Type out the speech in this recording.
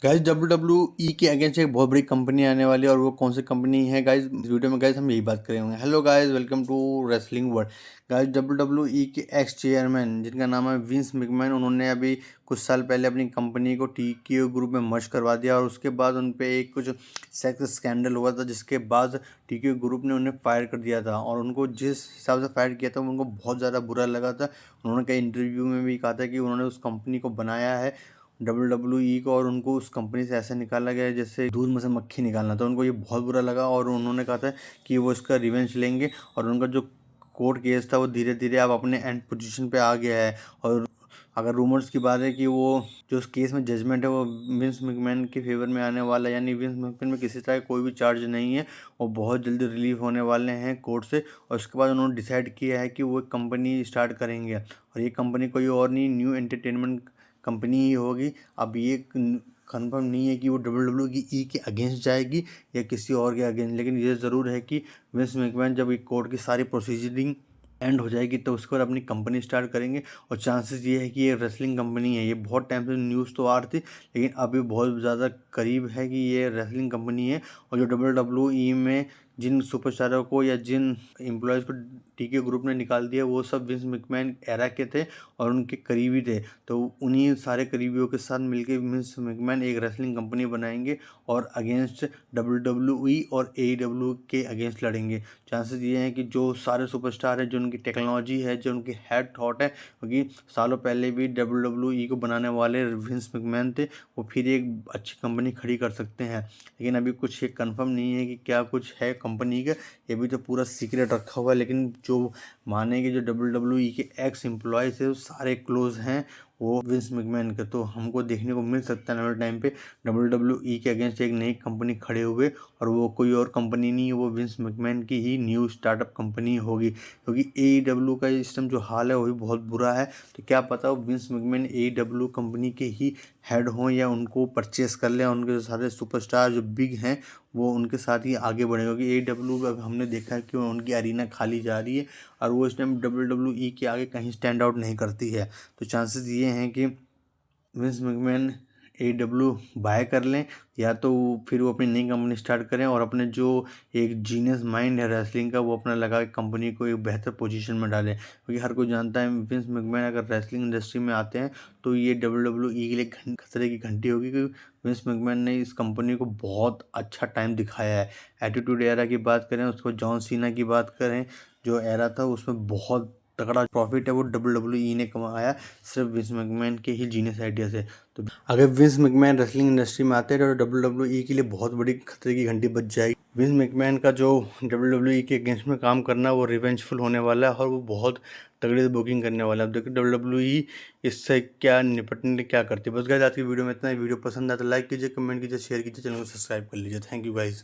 Guys WWE के against एक बहुत बड़ी कंपनी आने वाली है और वो कौन सी कंपनी है गाइज इस वीडियो में गाइज हम यही बात करेंगे। Hello guys, welcome to wrestling world. Guys WWE के एक्स चेयरमैन जिनका नाम है विंस मैकमैन, उन्होंने अभी कुछ साल पहले अपनी कंपनी को TKO ग्रुप में मर्ज करवा दिया और उसके बाद उन पे एक कुछ सेक्स स्कैंडल हुआ था, जिसके बाद TKO ग्रुप ने उन्हें फायर कर दिया था। और उनको जिस हिसाब से फायर किया था उनको बहुत ज़्यादा बुरा लगा था। उन्होंने कई इंटरव्यू में भी कहा था कि उन्होंने उस कंपनी को बनाया है WWE को, और उनको उस कंपनी से ऐसे निकाला गया जैसे दूध में से मक्खी निकालना। तो उनको ये बहुत बुरा लगा और उन्होंने कहा था कि वो इसका रिवेंज लेंगे। और उनका जो कोर्ट केस था वो धीरे धीरे अब अपने एंड पोजीशन पे आ गया है। और अगर रूमर्स की बात है कि वो जो उस केस में जजमेंट है वो विंस मैकमैन के फेवर में आने वाला है, यानी विंस मैकमैन में किसी तरह का कोई भी चार्ज नहीं है। वो बहुत जल्दी रिलीव होने वाले हैं कोर्ट से। और उसके बाद उन्होंने डिसाइड किया है कि वो एक कंपनी स्टार्ट करेंगे, और ये कंपनी कोई और नहीं, न्यू एंटरटेनमेंट कंपनी ही होगी। अब ये कंफर्म नहीं है कि वो WWE के अगेंस्ट जाएगी या किसी और के अगेंस्ट, लेकिन ये ज़रूर है कि विंस मैकमैन जब ये कोर्ट की सारी प्रोसीजरिंग एंड हो जाएगी तो उसके बाद अपनी कंपनी स्टार्ट करेंगे। और चांसेस ये है कि ये रेसलिंग कंपनी है। ये बहुत टाइम से न्यूज़ तो आ रही थी, लेकिन अभी बहुत ज़्यादा करीब है कि ये रेसलिंग कंपनी है। और जो WWE में जिन सुपरस्टारों को या जिन एम्प्लॉयज़ को TKO ग्रुप ने निकाल दिया वो सब विंस मैकमैन एरा के थे और उनके करीबी थे। तो उन्हीं सारे करीबियों के साथ मिलकर विंस मैकमैन एक रेसलिंग कंपनी बनाएंगे और अगेंस्ट WWE और AEW के अगेंस्ट लड़ेंगे। चांसेस ये हैं कि जो सारे सुपरस्टार हैं, जो उनकी टेक्नोलॉजी है, जो उनकी हेड थॉट है, क्योंकि सालों पहले भी WWE को बनाने वाले विंस मैकमैन थे, वो फिर एक अच्छी कंपनी खड़ी कर सकते हैं। लेकिन अभी कुछ ये कंफर्म नहीं है कि क्या कुछ है कंपनी का, ये भी तो पूरा सीक्रेट रखा हुआ है। लेकिन जो माने कि जो WWE के एक्स एम्प्लॉयज़ है वो सारे क्लोज हैं वो विंस मैकमैन के, तो हमको देखने को मिल सकता है नए टाइम पे WWE के अगेंस्ट एक नई कंपनी खड़े हुए। और वो कोई और कंपनी नहीं है, वो विंस मैकमैन की ही न्यू स्टार्टअप कंपनी होगी। क्योंकि AEW का इस टाइम जो हाल है वो भी बहुत बुरा है। तो क्या पता वो विंस मैकमैन AEW कंपनी के ही हेड हों या उनको परचेस कर लें, उनके जो सारे सुपरस्टार जो बिग हैं वो उनके साथ ही आगे बढ़े। क्योंकि AEW अब हमने देखा है कि उनकी अरीना खाली जा रही है और वो इस टाइम WWE के आगे कहीं स्टैंड आउट नहीं करती है। तो चांसेस ये हैं कि विंस मैकमैन AEW बाय कर लें, या तो फिर वो अपनी नई कंपनी स्टार्ट करें और अपने जो एक जीनियस माइंड है रेसलिंग का वो अपना लगा के कंपनी को एक बेहतर पोजीशन में डालें। क्योंकि हर कोई जानता है विंस मैकमैन अगर रेसलिंग इंडस्ट्री में आते हैं तो ये WWE के लिए खतरे की घंटी होगी। क्योंकि विंस मैकमैन ने इस कंपनी को बहुत अच्छा टाइम दिखाया है। एटीट्यूड एरा की बात करें, उसको जॉन सीना की बात करें, जो एरा था उसमें बहुत तगड़ा प्रॉफिट है वो WWE ने कमाया सिर्फ विंस मैकमैन के ही जीनियस आइडिया से। तो अगर विंस मैकमैन रेसलिंग इंडस्ट्री में आते हैं तो WWE के लिए बहुत बड़ी खतरे की घंटी बज जाएगी। विंस मैकमैन का जो WWE के अगेंस्ट में काम करना है वो रिवेंजफुल होने वाला है और वो बहुत तगड़ी से बुकिंग करने वाला है। अब देखिए WWE इससे क्या निपटने के लिए क्या करती है। बस गाइस आज की वीडियो में इतना ही। वीडियो पसंद आया तो लाइक कीजिए, कमेंट कीजिए, शेयर कीजिए, चैनल को सब्सक्राइब कर लीजिए। Thank you guys.